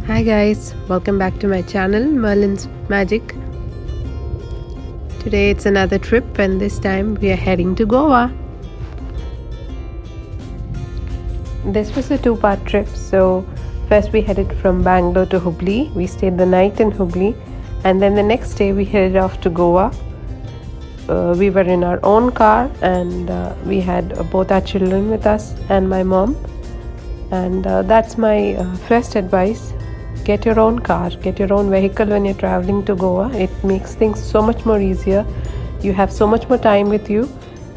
Hi guys, welcome back to my channel Merlin's Magic. Today it's another trip and this time we are heading to Goa. This was a two-part trip. So first we headed from Bangalore to Hubli. We stayed the night in Hubli and then the next day we headed off to Goa. We were in our own car and we had both our children with us and my mom. And that's my first advice. Get your own car, get your own vehicle when you're traveling to Goa. It makes things so much more easier. You have so much more time with you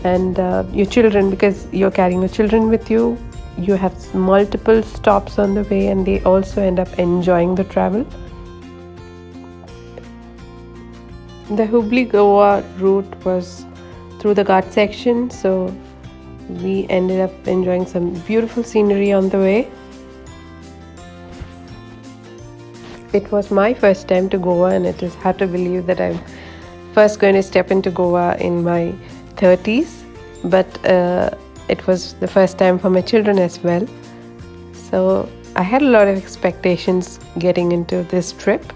and your children, because you're carrying your children with you. You have multiple stops on the way and they also end up enjoying the travel. The Hubli-Goa route was through the Ghat section, so we ended up enjoying some beautiful scenery on the way. It was my first time to Goa and it is hard to believe that I'm first going to step into Goa in my 30s, but it was the first time for my children as well. So I had a lot of expectations getting into this trip.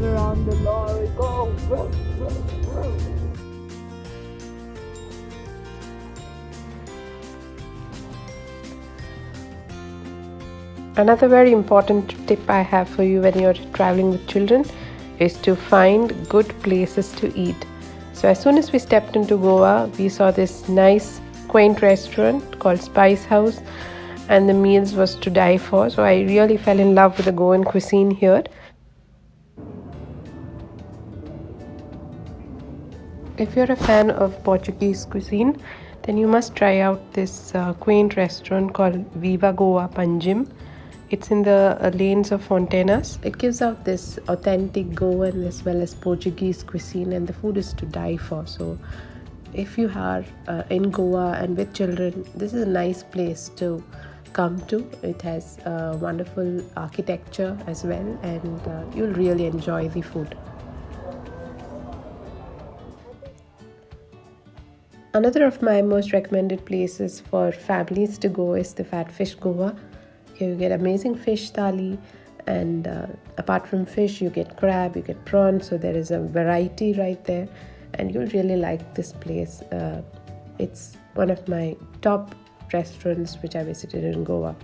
Around the lorry, go! Another very important tip I have for you when you're traveling with children is to find good places to eat. So as soon as we stepped into Goa, we saw this nice quaint restaurant called Spice House and the meals was to die for. So I really fell in love with the Goan cuisine here. If you're a fan of Portuguese cuisine, then you must try out this quaint restaurant called Viva Goa Panjim. It's in the lanes of Fontenas. It gives out this authentic Goan as well as Portuguese cuisine and the food is to die for. So if you are in Goa and with children, this is a nice place to come to. It has wonderful architecture as well and you'll really enjoy the food. Another of my most recommended places for families to go is the Fat Fish Goa. Here you get amazing fish thali and apart from fish you get crab, you get prawns, so there is a variety right there and you'll really like this place. It's one of my top restaurants which I visited in Goa.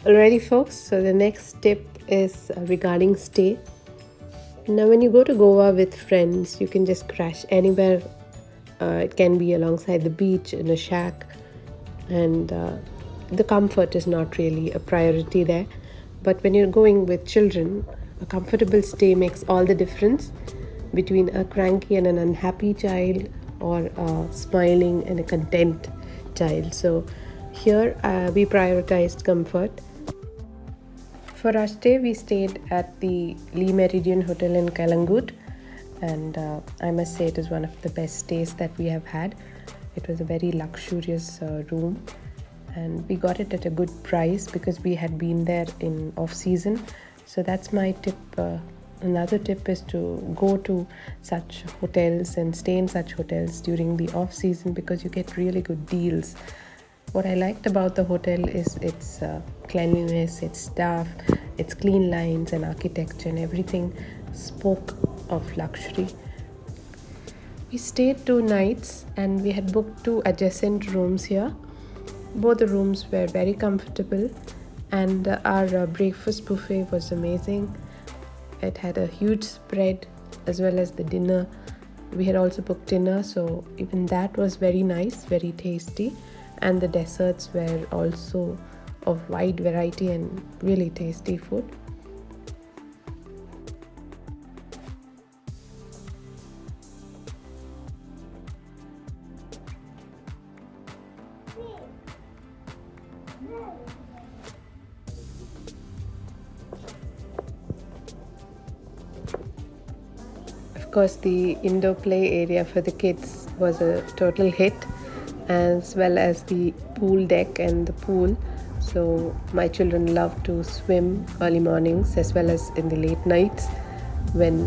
Alrighty folks, so the next tip is regarding stay. Now when you go to Goa with friends, you can just crash anywhere. It can be alongside the beach, in a shack, and the comfort is not really a priority there. But when you're going with children, a comfortable stay makes all the difference between a cranky and an unhappy child or a smiling and a content child. So here we prioritized comfort. For our stay, we stayed at the Lee Meridian Hotel in Kalangut and I must say it is one of the best stays that we have had. It was a very luxurious room and we got it at a good price because we had been there in off-season. So that's my tip. Another tip is to go to such hotels and stay in such hotels during the off-season because you get really good deals. What I liked about the hotel is its cleanliness, its staff, its clean lines and architecture, and everything spoke of luxury. We stayed 2 nights and we had booked 2 adjacent rooms here. Both the rooms were very comfortable and our breakfast buffet was amazing. It had a huge spread as well as the dinner. We had also booked dinner, so even that was very nice, very tasty. And the desserts were also of wide variety and really tasty food. Of course, the indoor play area for the kids was a total hit, as well as the pool deck and the pool. So my children love to swim early mornings as well as in the late nights when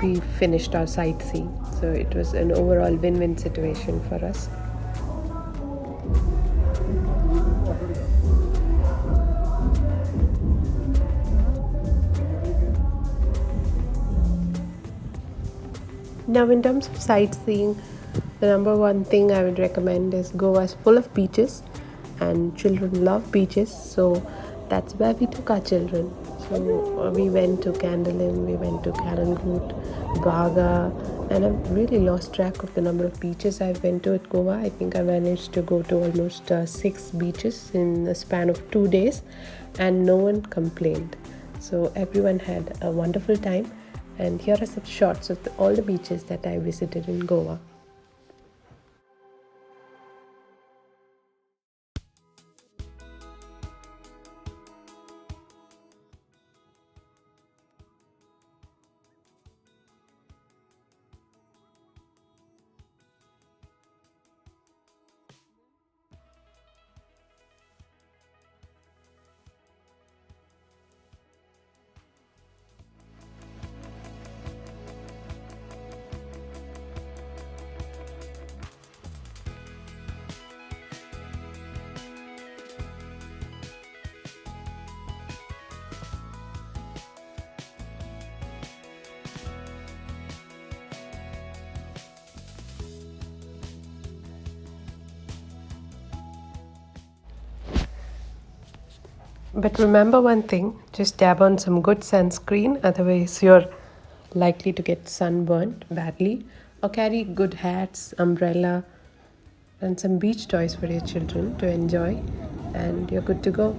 we finished our sightseeing. So it was an overall win-win situation for us. Now, in terms of sightseeing, the number one thing I would recommend is Goa is full of beaches, and children love beaches, so that's where we took our children. So we went to Candolim, we went to Karangut, Baga, and I've really lost track of the number of beaches I've been to at Goa. I think I managed to go to almost 6 beaches in the span of 2 days, and no one complained. So everyone had a wonderful time. And here are some shots of all the beaches that I visited in Goa. But remember one thing, just dab on some good sunscreen, otherwise you're likely to get sunburned badly. Or carry good hats, umbrella, and some beach toys for your children to enjoy, and you're good to go.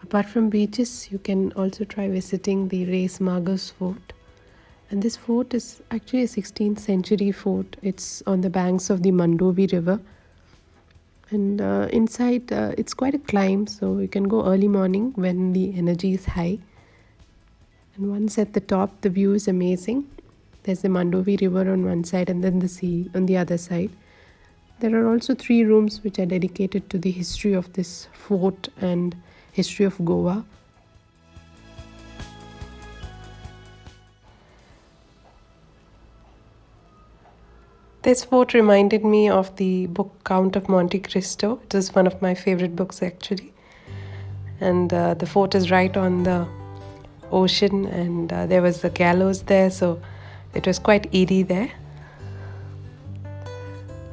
Apart from beaches, you can also try visiting the Reis Magos Fort. And this fort is actually a 16th century fort. It's on the banks of the Mandovi River. And inside, it's quite a climb, so you can go early morning when the energy is high. And once at the top, the view is amazing. There's the Mandovi River on one side and then the sea on the other side. There are also 3 rooms which are dedicated to the history of this fort and history of Goa. This fort reminded me of the book Count of Monte Cristo. It is one of my favorite books actually. And the fort is right on the ocean, and there was the gallows there, so it was quite eerie there.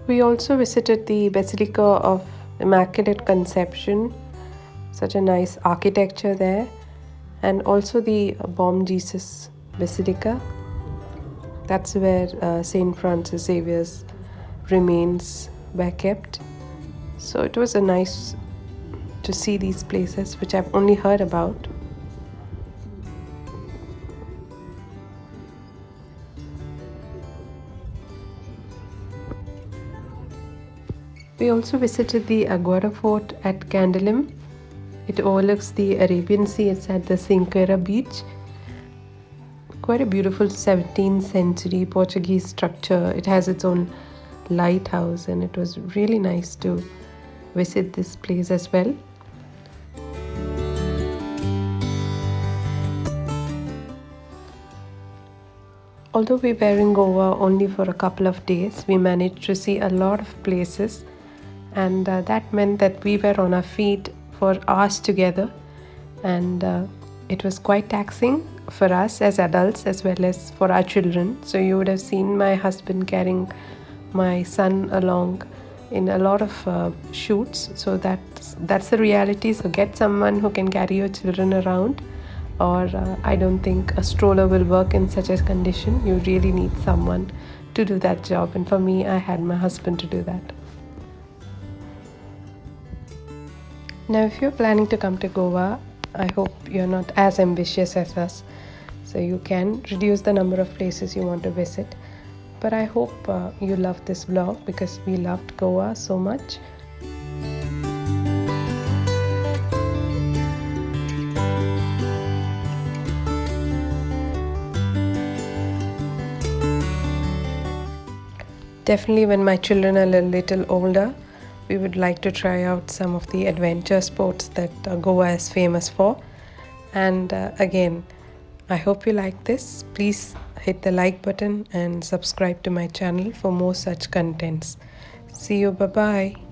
We also visited the Basilica of Immaculate Conception. Such a nice architecture there, and also the Bom Jesus Basilica. That's where Saint Francis Xavier's remains were kept. So it was a nice to see these places which I've only heard about. We also visited the Aguada Fort at Candolim. It overlooks the Arabian Sea. It's at the Sinqueira beach. Quite a beautiful 17th century Portuguese structure. It has its own lighthouse, and it was really nice to visit this place as well. Although we were in Goa only for a couple of days, we managed to see a lot of places, and that meant that we were on our feet for hours together, and it was quite taxing for us as adults as well as for our children. So you would have seen my husband carrying my son along in a lot of shoots. So that's the reality. So get someone who can carry your children around, or I don't think a stroller will work in such a condition. You really need someone to do that job, and for me, I had my husband to do that. Now, if you're planning to come to Goa, I hope you're not as ambitious as us, so you can reduce the number of places you want to visit. But I hope you love this vlog because we loved Goa so much. Definitely, when my children are a little older, we would like to try out some of the adventure sports that Goa is famous for. And again, I hope you like this. Please hit the like button and subscribe to my channel for more such contents. See you. Bye bye.